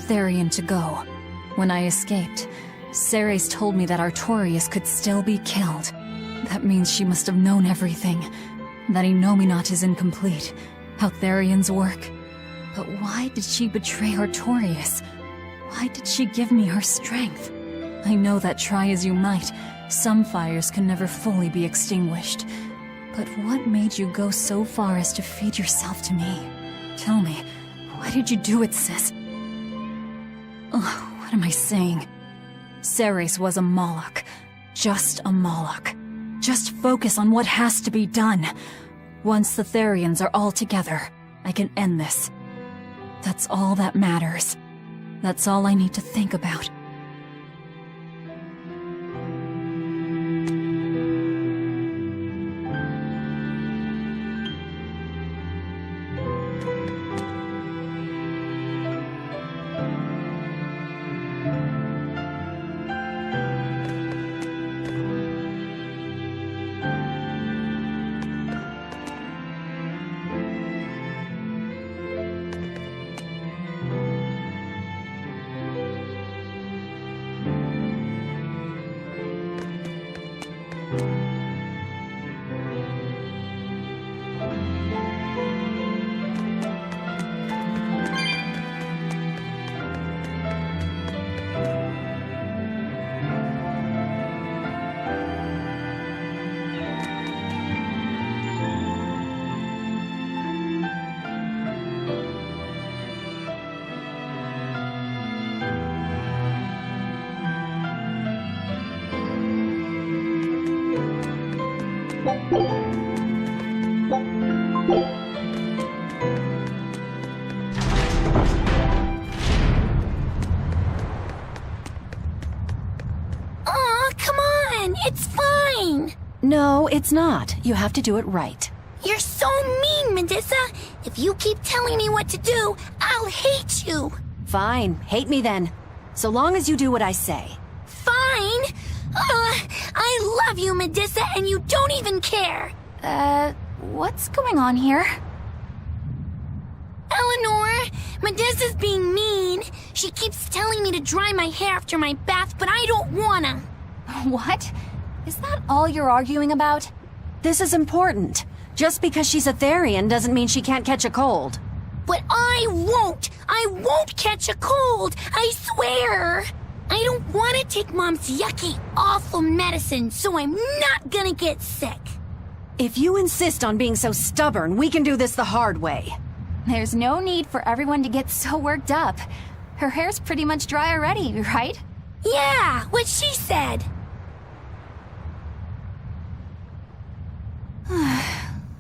Therion to go. When I escaped, Ceres told me that Artorias could still be killed. That means she must have known everything. That Innominat is incomplete. How Therion's work. But why did she betray Artorias? Why did she give me her strength? I know that try as you might, some fires can never fully be extinguished. But what made you go so far as to feed yourself to me? Tell me, why did you do it, sis? Ugh, what am I saying? Ceres was a Moloch. Just a Moloch. Just focus on what has to be done. Once the Therions are all together, I can end this. That's all that matters. That's all I need to think about. It's fine! No, it's not. You have to do it right. You're so mean, Medissa! If you keep telling me what to do, I'll hate you! Fine, hate me then. So long as you do what I say. Fine! I love you, Medissa, and you don't even care! What's going on here? Eleanor, Medissa's being mean. She keeps telling me to dry my hair after my bath, but I don't wanna. What? Is that all you're arguing about? This is important. Just because she's a Therion doesn't mean she can't catch a cold. But I won't! I won't catch a cold! I swear! I don't want to take Mom's yucky, awful medicine, so I'm not gonna get sick. If you insist on being so stubborn, we can do this the hard way. There's no need for everyone to get so worked up. Her hair's pretty much dry already, right? Yeah, what she said.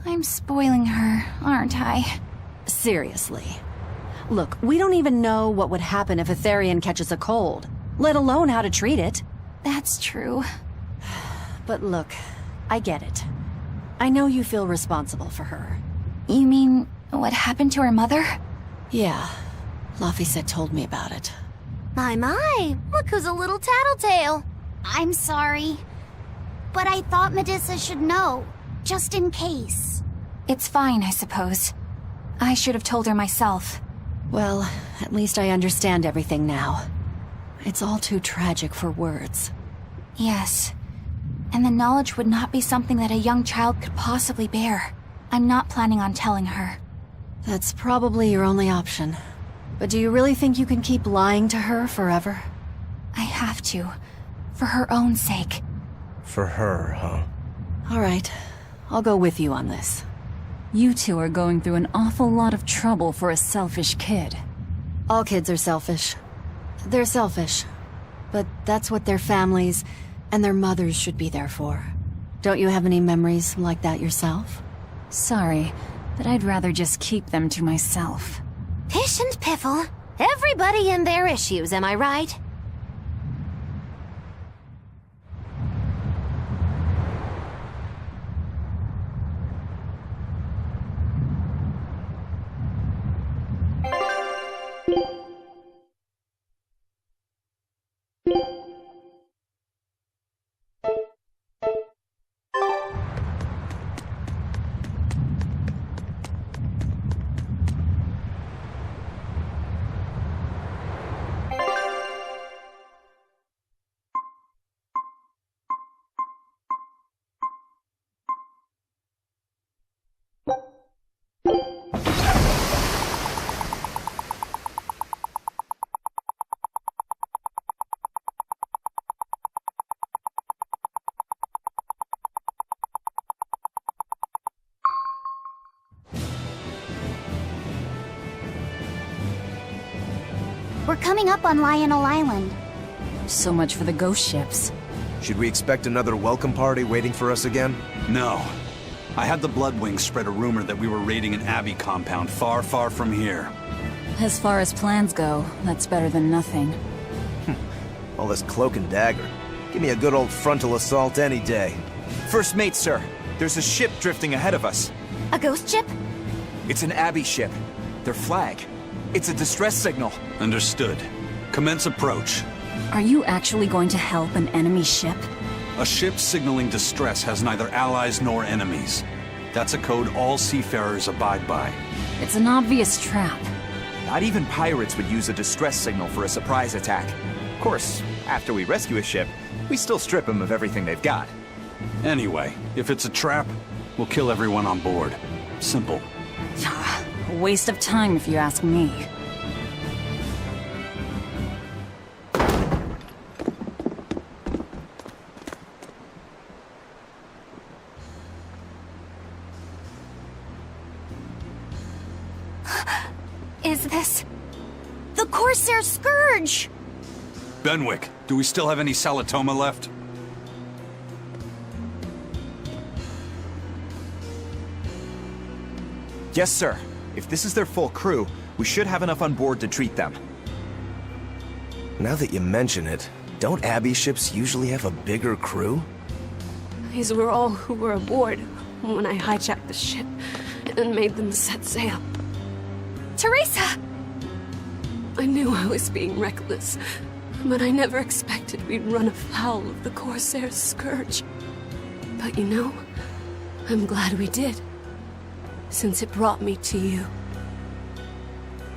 I'm spoiling her, aren't I? Seriously. Look, we don't even know what would happen if a Therion catches a cold, let alone how to treat it. That's true. But look, I get it. I know you feel responsible for her. You mean what happened to her mother? Yeah, Laphicet told me about it. My, look who's a little tattletale. I'm sorry, but I thought Medissa should know, just in case. It's fine, I suppose. I should have told her myself. Well, at least I understand everything now. It's all too tragic for words. Yes. And the knowledge would not be something that a young child could possibly bear. I'm not planning on telling her. That's probably your only option. But do you really think you can keep lying to her forever? I have to. For her own sake. For her, huh? All right. I'll go with you on this. You two are going through an awful lot of trouble for a selfish kid. All kids are selfish. They're selfish. But that's what their families and their mothers should be there for. Don't you have any memories like that yourself? Sorry, but I'd rather just keep them to myself. Pish and piffle. Everybody and their issues, am I right? We're coming up on Lionel Island. So much for the ghost ships. Should we expect another welcome party waiting for us again? No. I had the Bloodwings spread a rumor that we were raiding an Abbey compound far, far from here. As far as plans go, that's better than nothing. All this cloak and dagger. Give me a good old frontal assault any day. First mate, sir. There's a ship drifting ahead of us. A ghost ship? It's an Abbey ship. Their flag. It's a distress signal. Understood. Commence approach. Are you actually going to help an enemy ship? A ship signaling distress has neither allies nor enemies. That's a code all seafarers abide by. It's an obvious trap. Not even pirates would use a distress signal for a surprise attack. Of course, after we rescue a ship, we still strip them of everything they've got. Anyway, if it's a trap, we'll kill everyone on board. Simple. A waste of time if you ask me. Is this... the Corsair Scourge? Benwick, do we still have any Salatoma left? Yes, sir. If this is their full crew, we should have enough on board to treat them. Now that you mention it, don't Abbey ships usually have a bigger crew? These were all who were aboard when I hijacked the ship and made them set sail. Teresa! I knew I was being reckless, but I never expected we'd run afoul of the Corsair's scourge. But you know, I'm glad we did, since it brought me to you.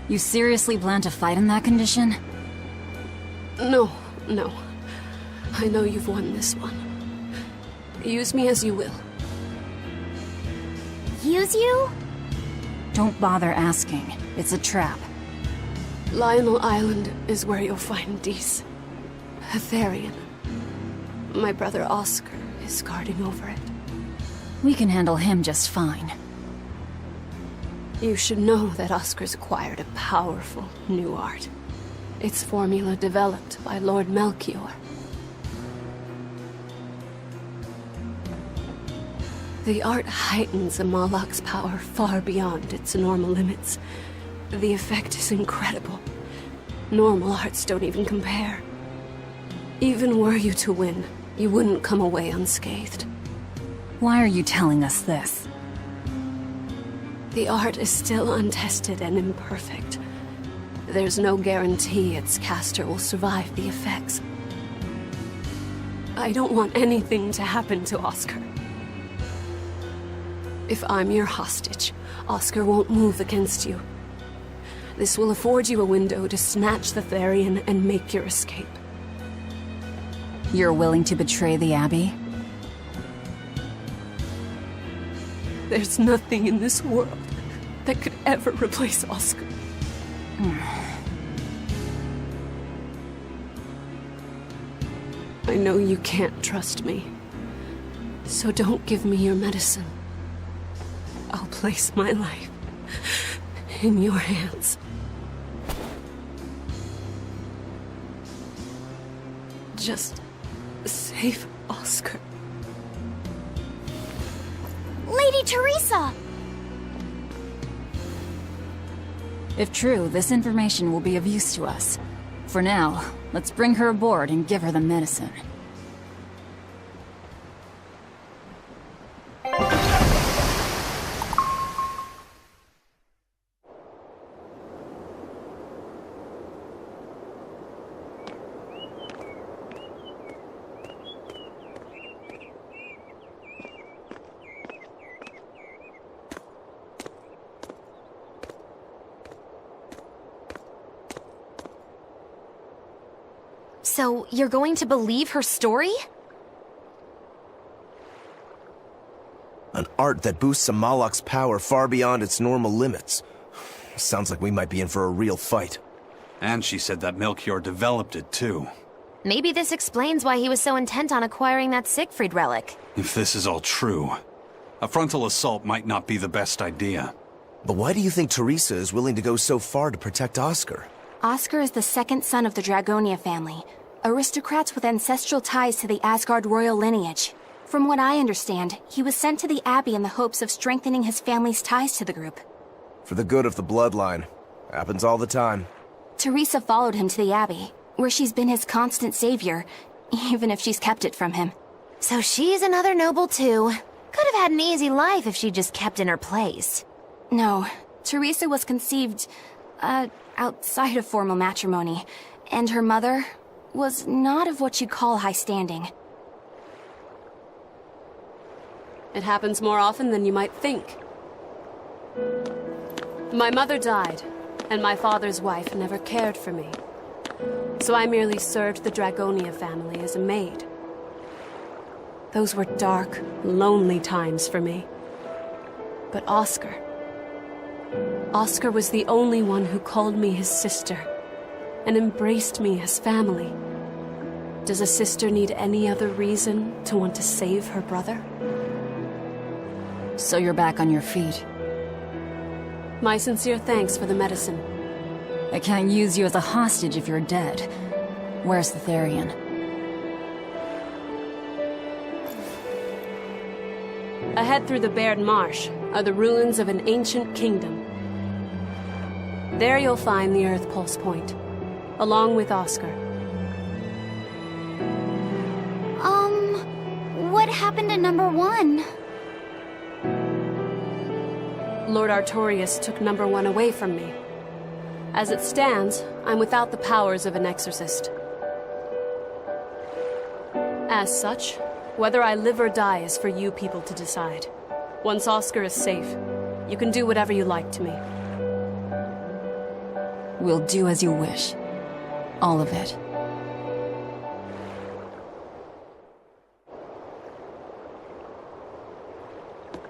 You seriously plan to fight in that condition? No. I know you've won this one. Use me as you will. Use you? Don't bother asking. It's a trap. Lionel Island is where you'll find Dees. Therion. My brother Oscar is guarding over it. We can handle him just fine. You should know that Oscar's acquired a powerful new art. Its formula developed by Lord Melchior. The art heightens a Moloch's power far beyond its normal limits. The effect is incredible. Normal arts don't even compare. Even were you to win, you wouldn't come away unscathed. Why are you telling us this? The art is still untested and imperfect. There's no guarantee its caster will survive the effects. I don't want anything to happen to Oscar. If I'm your hostage, Oscar won't move against you. This will afford you a window to snatch the Therion and make your escape. You're willing to betray the Abbey? There's nothing in this world that could ever replace Oscar. I know you can't trust me, so don't give me your medicine. I'll place my life in your hands. Just save Oscar. Lady Teresa! If true, this information will be of use to us. For now, let's bring her aboard and give her the medicine. So, you're going to believe her story? An art that boosts a Moloch's power far beyond its normal limits. Sounds like we might be in for a real fight. And she said that Melchior developed it, too. Maybe this explains why he was so intent on acquiring that Siegfried relic. If this is all true, a frontal assault might not be the best idea. But why do you think Teresa is willing to go so far to protect Oscar? Oscar is the second son of the Dragonia family, aristocrats with ancestral ties to the Asgard royal lineage. From what I understand, he was sent to the Abbey in the hopes of strengthening his family's ties to the group. For the good of the bloodline. Happens all the time. Teresa followed him to the Abbey, where she's been his constant savior, even if she's kept it from him. So she's another noble too. Could have had an easy life if she just kept in her place. No, Teresa was conceived, outside of formal matrimony, and her mother was not of what you'd call high standing. It happens more often than you might think. My mother died, and my father's wife never cared for me. So I merely served the Dragonia family as a maid. Those were dark, lonely times for me. But Oscar was the only one who called me his sister and embraced me as family. Does a sister need any other reason to want to save her brother? So you're back on your feet. My sincere thanks for the medicine. I can't use you as a hostage if you're dead. Where's the Therion? Ahead through the Baird Marsh are the ruins of an ancient kingdom. There you'll find the Earth Pulse Point, along with Oscar. What happened to number 1? Lord Artorius took number 1 away from me. As it stands, I'm without the powers of an exorcist. As such, whether I live or die is for you people to decide. Once Oscar is safe, you can do whatever you like to me. We'll do as you wish. All of it.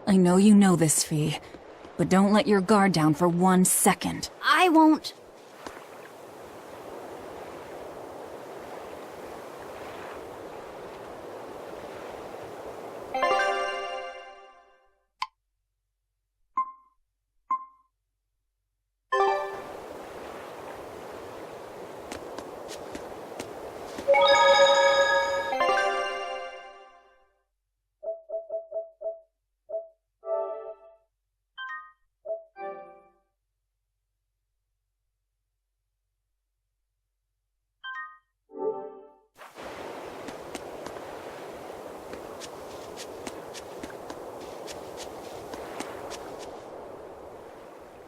I know you know this, Fee, but don't let your guard down for 1 second. I won't.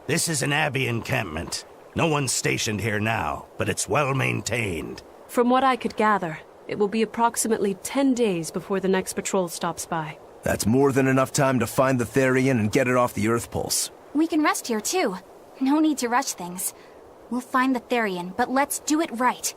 This is an Abbey encampment. No one's stationed here now, but it's well maintained. From what I could gather, it will be approximately 10 days before the next patrol stops by. That's more than enough time to find the Therion and get it off the Earth Pulse. We can rest here too. No need to rush things. We'll find the Therion, but let's do it right.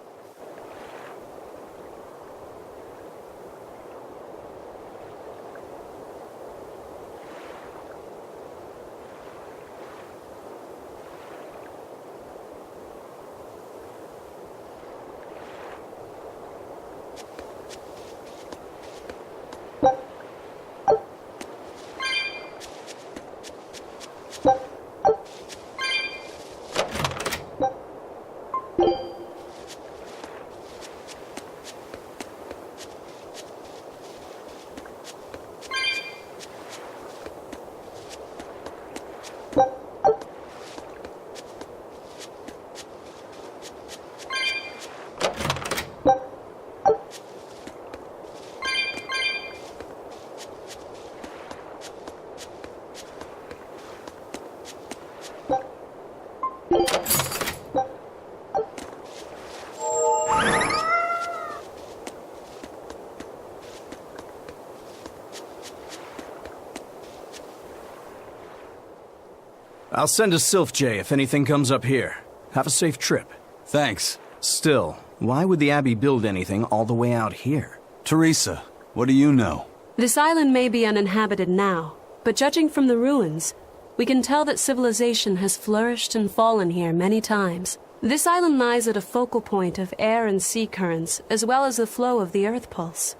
I'll send a Sylph J if anything comes up here. Have a safe trip. Thanks. Still, why would the Abbey build anything all the way out here? Teresa, what do you know? This island may be uninhabited now, but judging from the ruins, we can tell that civilization has flourished and fallen here many times. This island lies at a focal point of air and sea currents, as well as the flow of the Earth Pulse.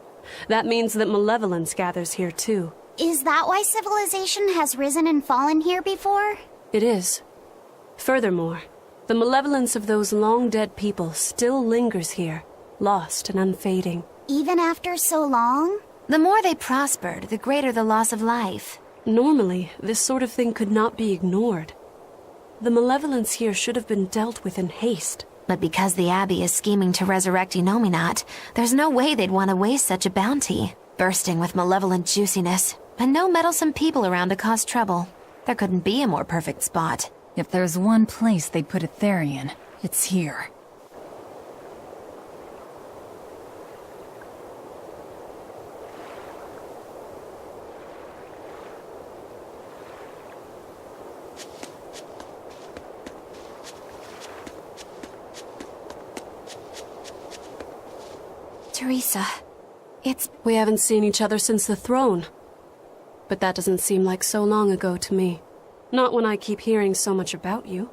That means that malevolence gathers here too. Is that why civilization has risen and fallen here before? It is. Furthermore, The malevolence of those long-dead people still lingers here, lost and unfading. Even after so long? The more they prospered, the greater the loss of life. Normally, this sort of thing could not be ignored. The malevolence here should have been dealt with in haste. But because the Abbey is scheming to resurrect Inominat, there's no way they'd want to waste such a bounty. Bursting with malevolent juiciness, and no meddlesome people around to cause trouble. There couldn't be a more perfect spot. If there's one place they'd put a Therion, it's here. Teresa, We haven't seen each other since the throne. But that doesn't seem like so long ago to me. Not when I keep hearing so much about you.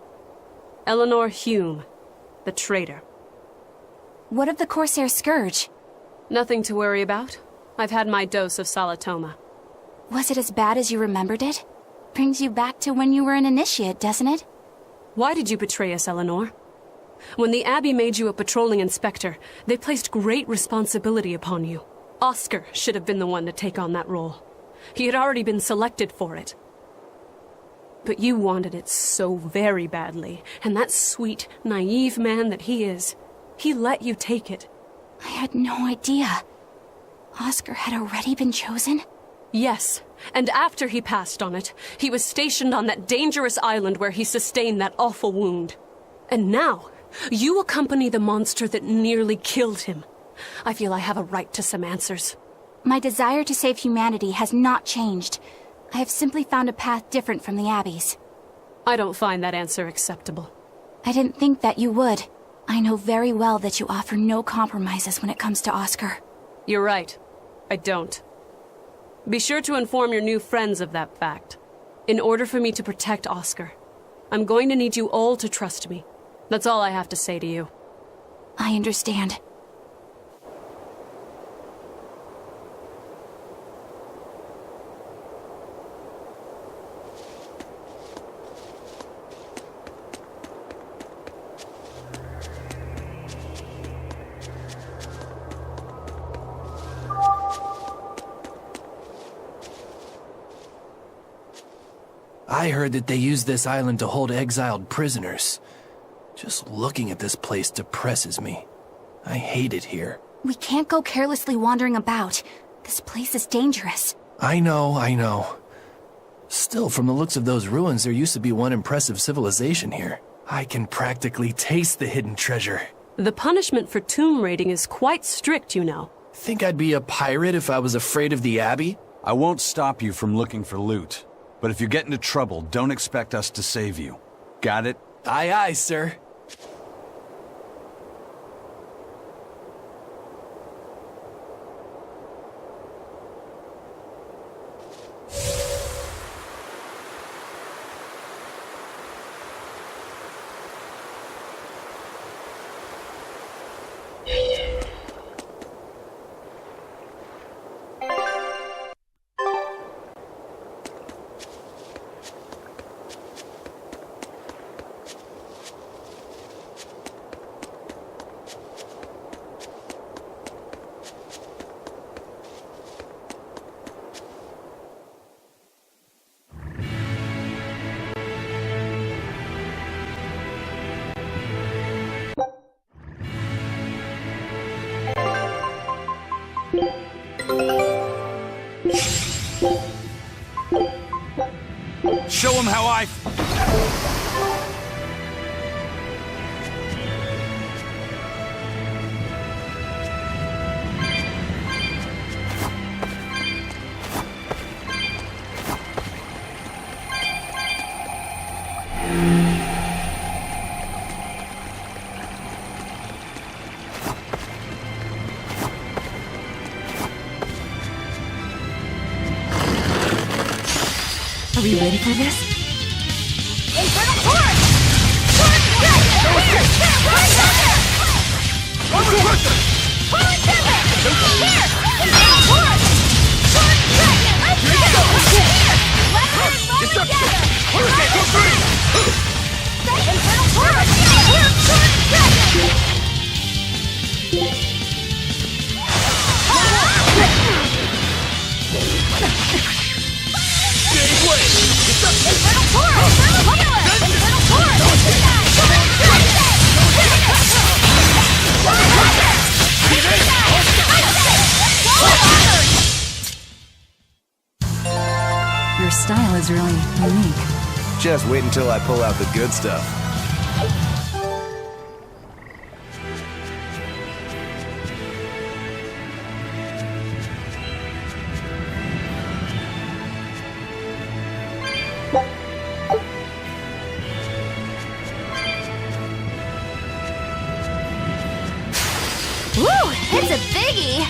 Eleanor Hume, the traitor. What of the Corsair Scourge? Nothing to worry about. I've had my dose of Salatoma. Was it as bad as you remembered it? Brings you back to when you were an initiate, doesn't it? Why did you betray us, Eleanor? When the Abbey made you a patrolling inspector, they placed great responsibility upon you. Oscar should have been the one to take on that role. He had already been selected for it. But you wanted it so very badly, and that sweet, naive man that he is, he let you take it. I had no idea. Oscar had already been chosen? Yes, and after he passed on it, he was stationed on that dangerous island where he sustained that awful wound. And now, you accompany the monster that nearly killed him. I feel I have a right to some answers. My desire to save humanity has not changed. I have simply found a path different from the Abbey's. I don't find that answer acceptable. I didn't think that you would. I know very well that you offer no compromises when it comes to Oscar. You're right. I don't. Be sure to inform your new friends of that fact. In order for me to protect Oscar, I'm going to need you all to trust me. That's all I have to say to you. I understand. I heard that they use this island to hold exiled prisoners. Just looking at this place depresses me. I hate it here. We can't go carelessly wandering about. This place is dangerous. I know. Still, from the looks of those ruins, there used to be one impressive civilization here. I can practically taste the hidden treasure. The punishment for tomb raiding is quite strict, you know. Think I'd be a pirate if I was afraid of the Abbey? I won't stop you from looking for loot. But if you get into trouble, don't expect us to save you. Got it? Aye, aye, sir. Show him how I... Are we ready for this? Infernal Torch! Torch Dragon! Here! Right there! Roller Coaster! Fallen Tempest! Here! Infernal Torch! Torch Dragon! Let's go! Here! Let's go together! Hurricane, go green! Infernal Torch! Your style is really unique. Just wait until I pull out the good stuff. Woo! It's a biggie!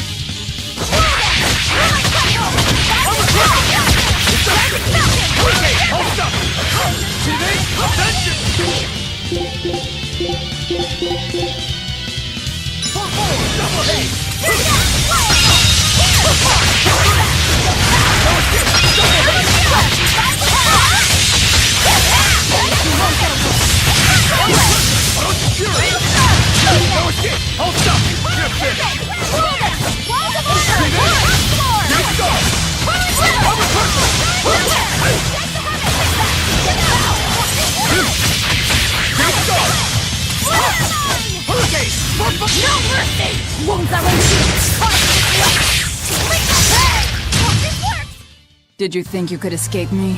Did you think you could escape me?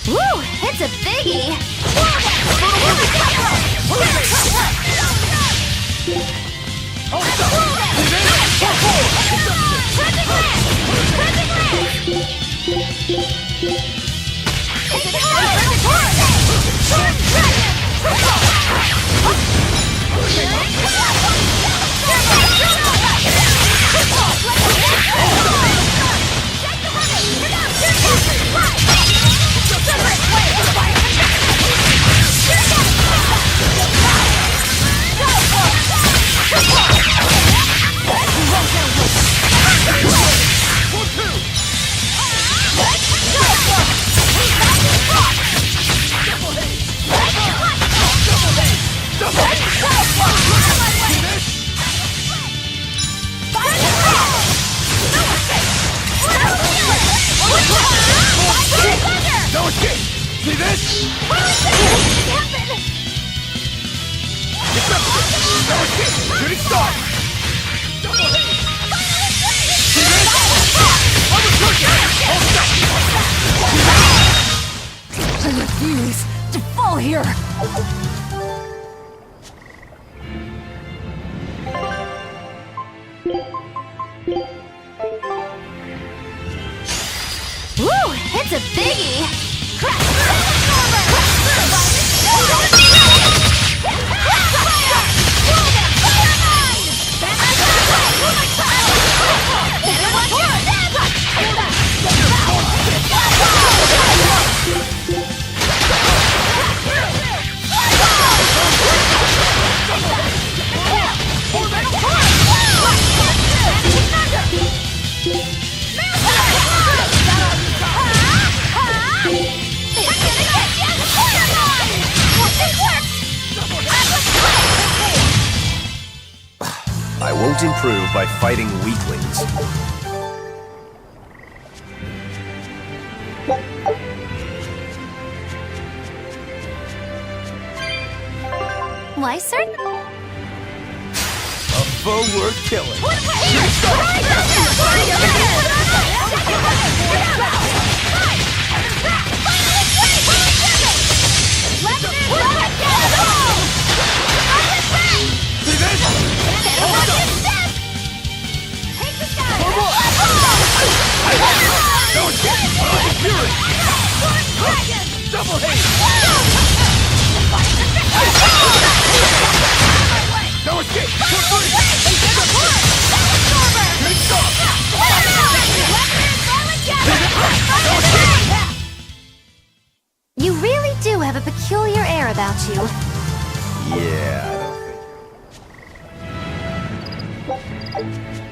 Woo! It's a biggie! I refuse to fall here! Woo! It's a biggie! I won't improve by fighting weaklings. Why, sir? A foe worth killing. You really do have a peculiar air about you. Yeah, I don't think.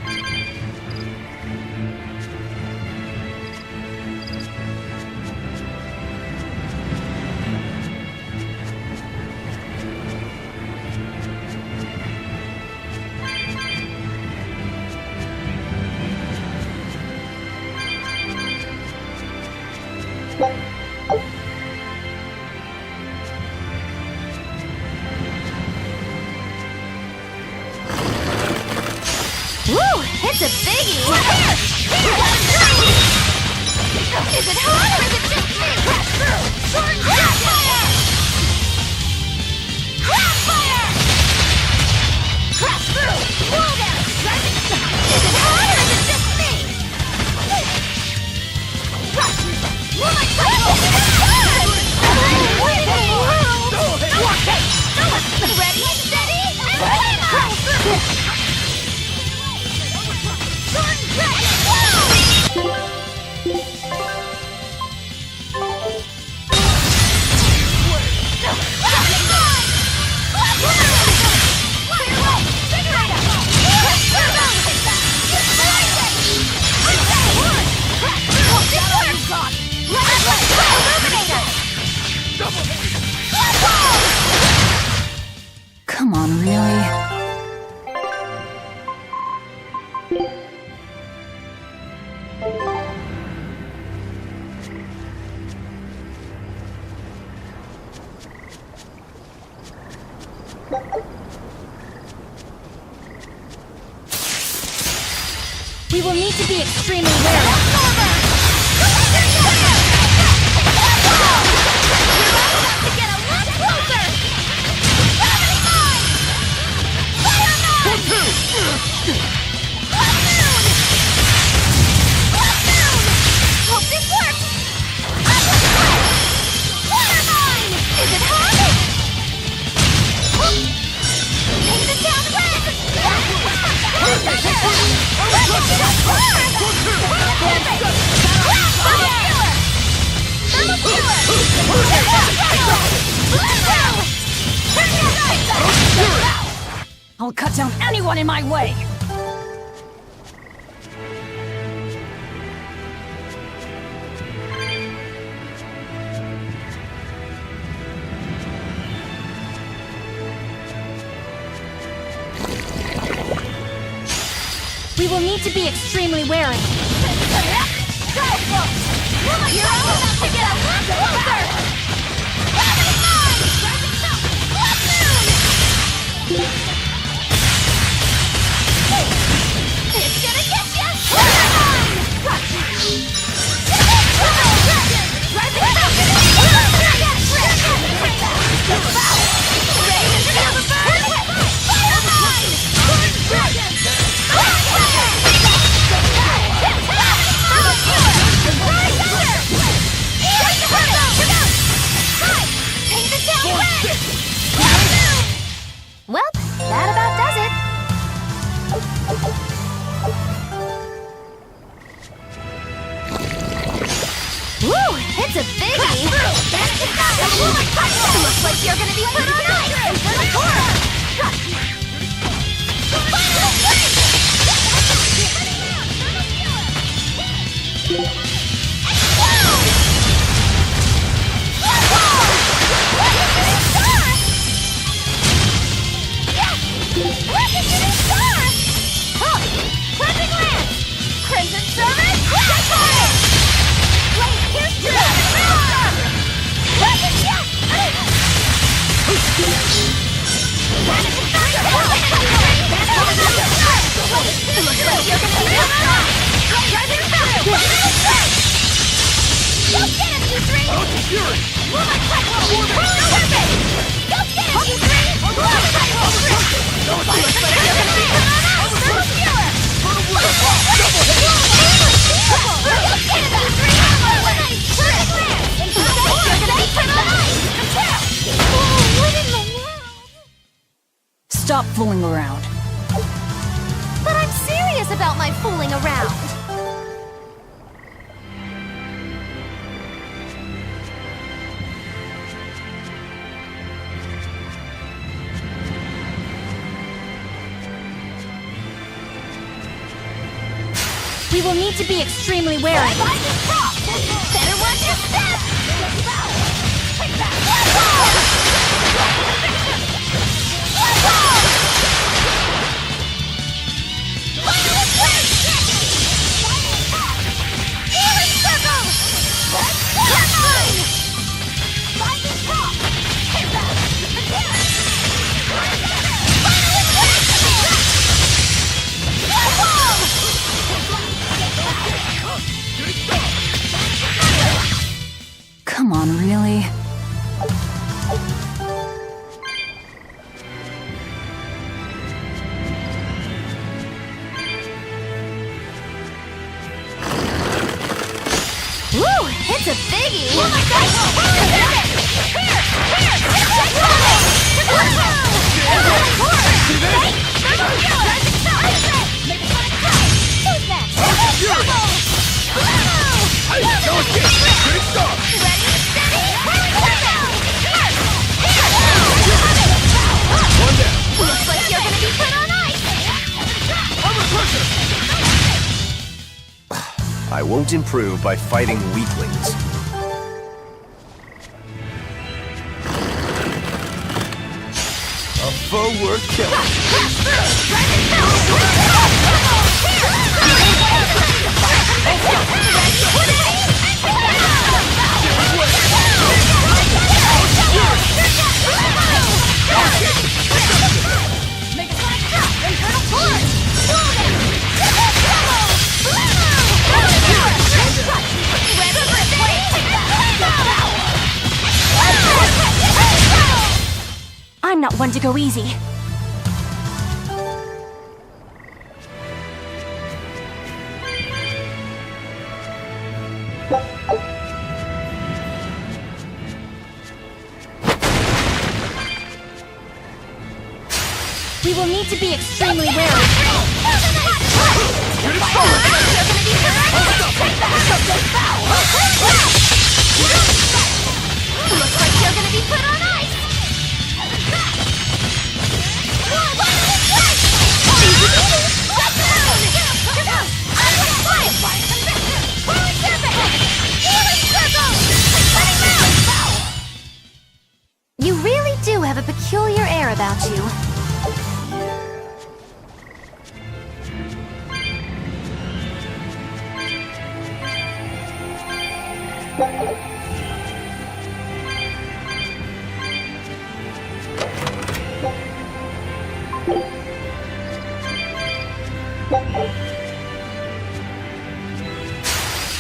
it's a biggie! Is it hot or is it just me? Sword Crossfire! Crossfire! Crash through! Wall down! Is it hot or is it just me? Ready, steady, and crash through! Sword Dragon! Come on, really? We will need to be extremely wary. Hope this works! Water mine! Is it hot? Paint the town red! I'll cut down anyone in my way! We will need to be extremely wary. You're about to get a lot closer! Gravity mine! Blood moon! It's gonna get ya! Water mine! Ready to feel the burn? Fire mine! Dragon! Well, that about does it. Woo, it's a biggie! Looks like you're gonna be put on ice! Crimson Service! Wait, here's your Stop fooling around. But I'm serious about my fooling around. We will need to be extremely wary. Better watch your step! a biggie! Looks like you're gonna be put on ice! I won't improve by fighting weaklings. A foe worth killing. I'm not one to go easy. We will need to be extremely wary. Looks like you're gonna be put on ice! You really do have a peculiar air about you.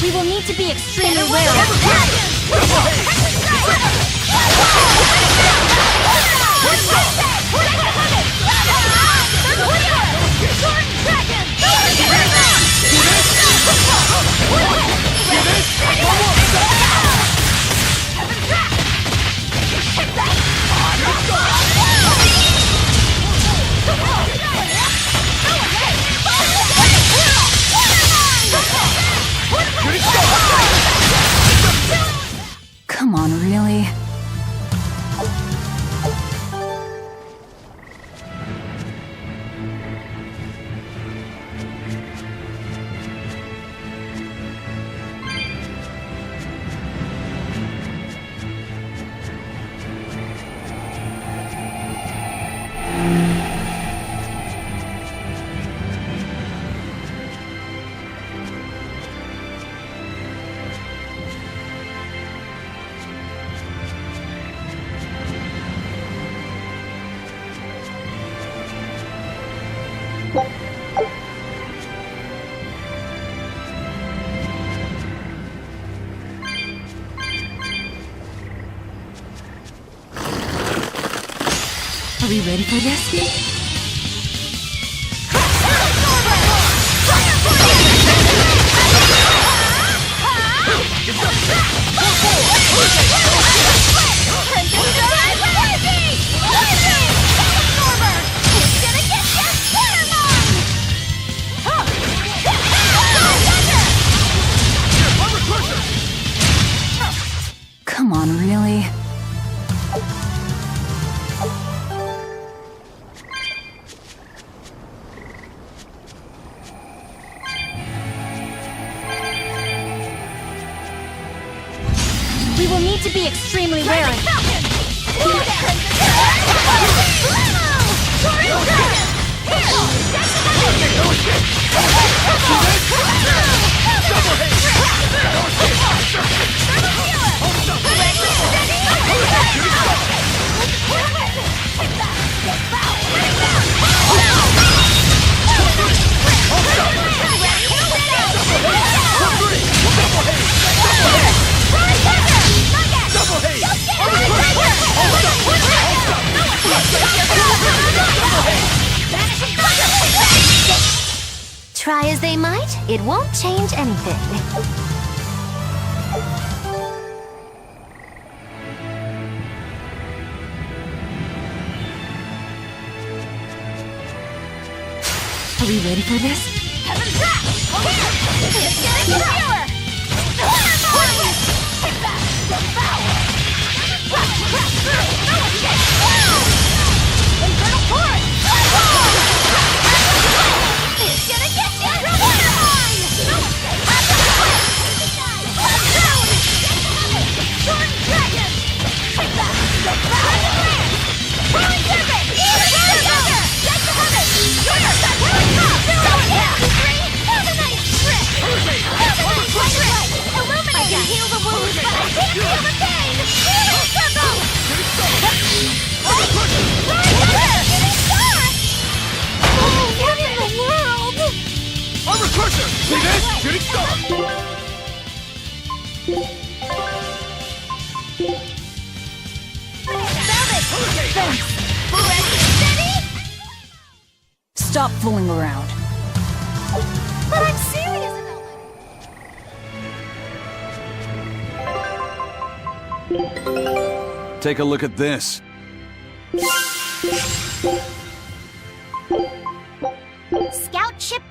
We will need to be extremely wary. Come on, really? Are we ready for this? Come on, really? We will need to be extremely wary. Try as they might, it won't change anything. Are we ready for this? Heaven Trap! Here! It's getting fewer! Take that! Devour! Crash through! No escape! Infernal Torrent! It's gonna get you! Mine! No escape! Storm Dragon! Take that! Devour! Rolling Tempest! Rolling Thunder! Get to heaven! You're the best! Have a nice trip! Illuminate! I can heal the wounds, but I can't feel the pain! Healing circle! What in the world? Armor Crusher! See this? Shooting star! Thanks! Ready, steady? Stop fooling around. But I'm serious about Take a look at this. Scout ship.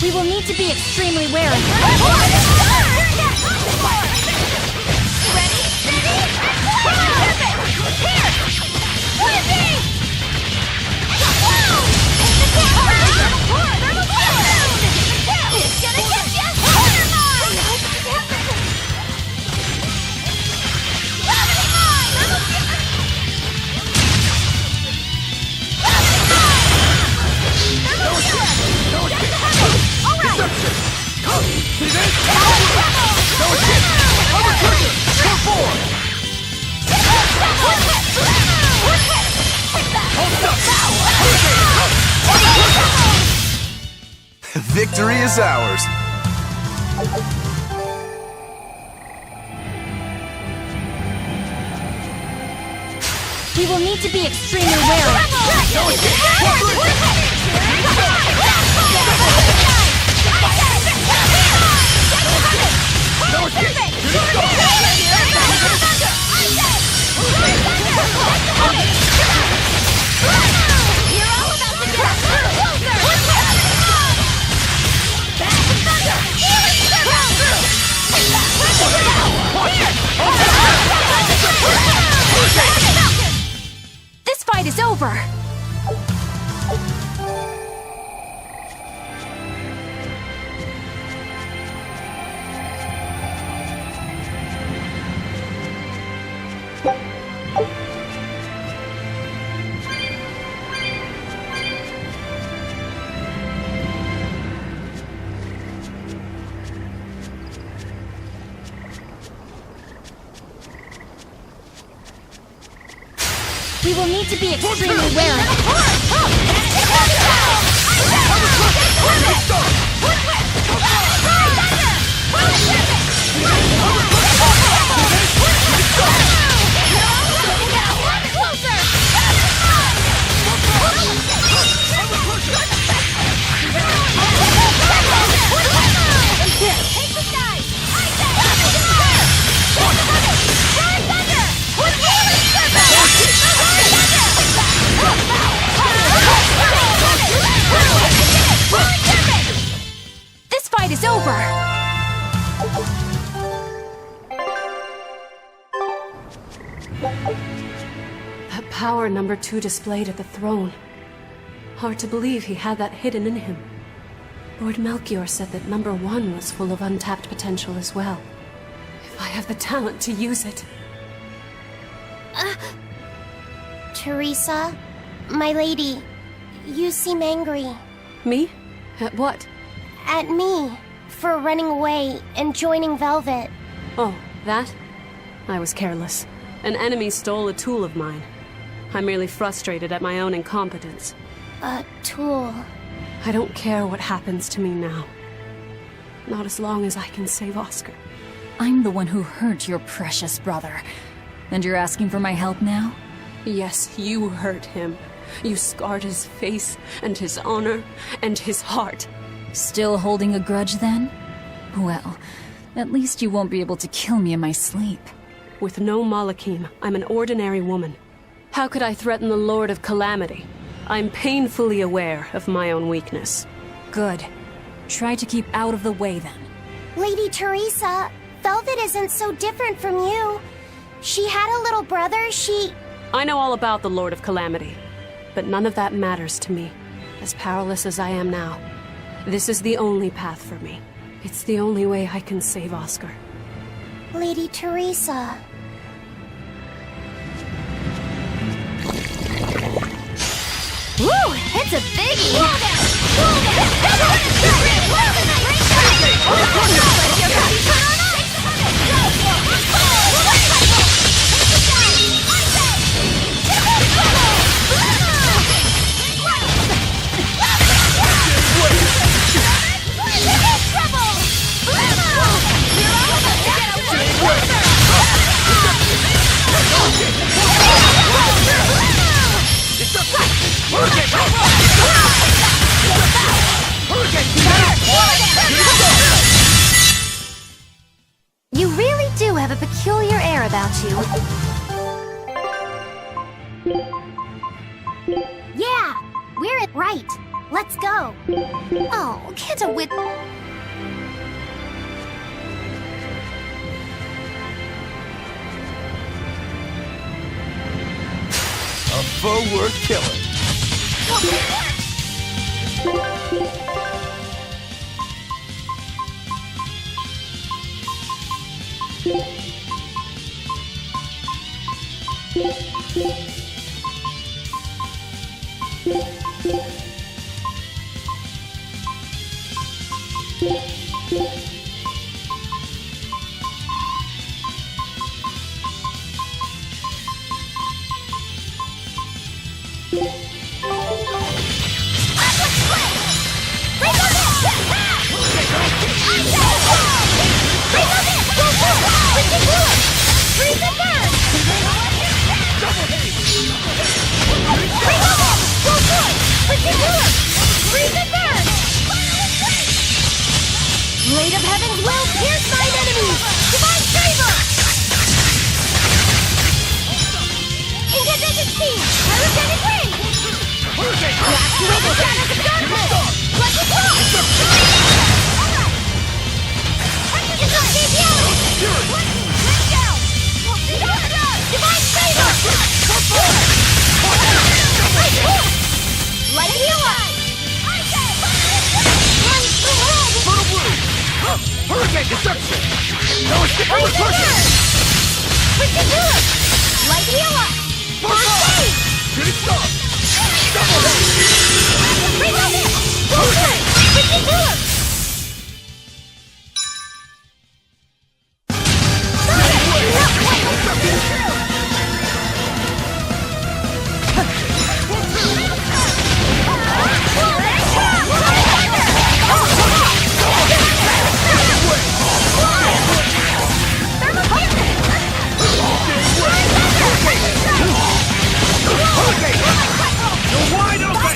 We will need to be extremely wary. Ready, steady, here! Whippy! Whoa! It's gonna get you! Victory is ours. We will need to be extremely wary. This fight is over! We will need to be extremely wary. power number 2 displayed at the throne. Hard to believe he had that hidden in him. Lord Melchior said that number 1 was full of untapped potential as well. If I have the talent to use it. Teresa, my lady, you seem angry. Me? At what? At me, for running away and joining Velvet. Oh, that? I was careless. An enemy stole a tool of mine. I'm merely frustrated at my own incompetence. A tool. I don't care what happens to me now. Not as long as I can save Oscar. I'm the one who hurt your precious brother. And you're asking for my help now? Yes, you hurt him. You scarred his face, and his honor, and his heart. Still holding a grudge then? Well, at least you won't be able to kill me in my sleep. With no Malakim, I'm an ordinary woman. How could I threaten the Lord of Calamity? I'm painfully aware of my own weakness. Good. Try to keep out of the way then. Lady Teresa, Velvet isn't so different from you. She had a little brother, I know all about the Lord of Calamity, but none of that matters to me. As powerless as I am now, this is the only path for me. It's the only way I can save Oscar. Lady Teresa. Woo! It's a biggie! You really do have a peculiar air about you. Yeah, we're it right. Let's go. Oh, can't a wit... A foe worth killing. Blade of Heaven's will pierce thine enemies! Divine favor! Incandescent steam! Pyrogenic ring! Blast away the shadows of darkness! Let it go! Alright! Incantation! Bring down! Divine favor! Light me alive! Hurricane deception! Now it's the pushing! Ridiculous! Light me alive! First aid! Get it stopped! Double hit! Reload it! Hurricane! Ridiculous! You're wide open!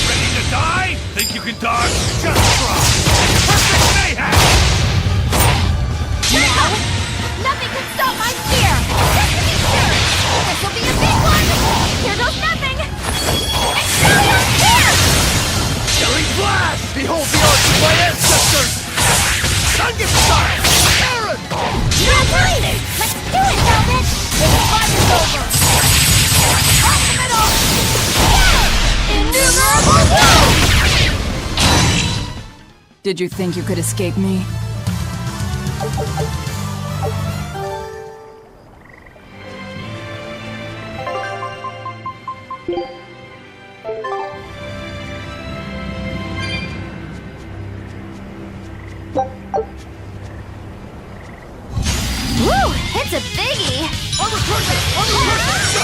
Ready to die? Think you can dodge? Just try! Perfect mayhem! Now, nothing can stop my spear! Just to be sure! This will be a big one! Here goes nothing! And Therion here! Killing flash! Behold the arts of my ancestors! Sun gets started! Aaron! You're right! Let's do it, Velvet! This fight is over! Ultimate off! Innumerable blows! Did you think you could escape me? Woo! It's a biggie! Armor person! Armor person!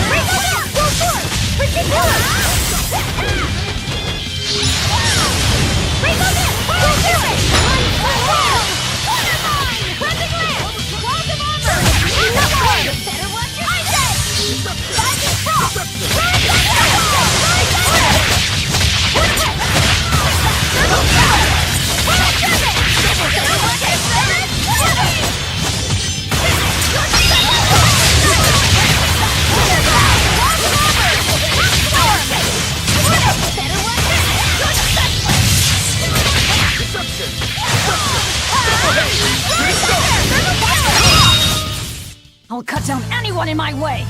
Bring it up! Go forth! Particular! Bring it up! Go through it! Water mine! Cleansing lance! Quantum armor! Enough one! Better watch your step! Lightning frost! I'll cut down anyone in my way!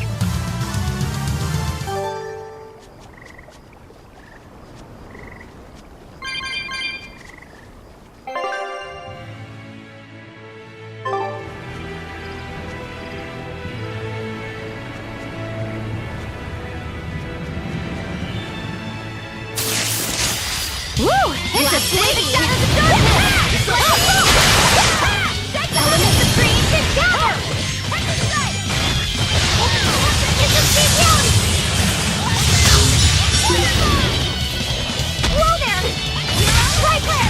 Woo! It's a biggie! Elements of creation gather! It's a big one! Whoa there! Right there!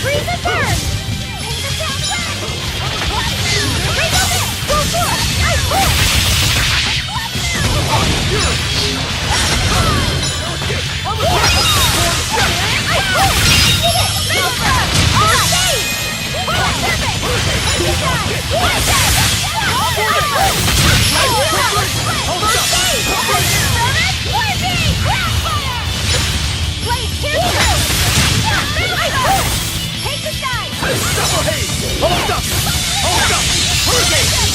Freeze the turn! Take the down red! Bring up it! Go for it! Double haze! Hold up! Hold up! Hurricane!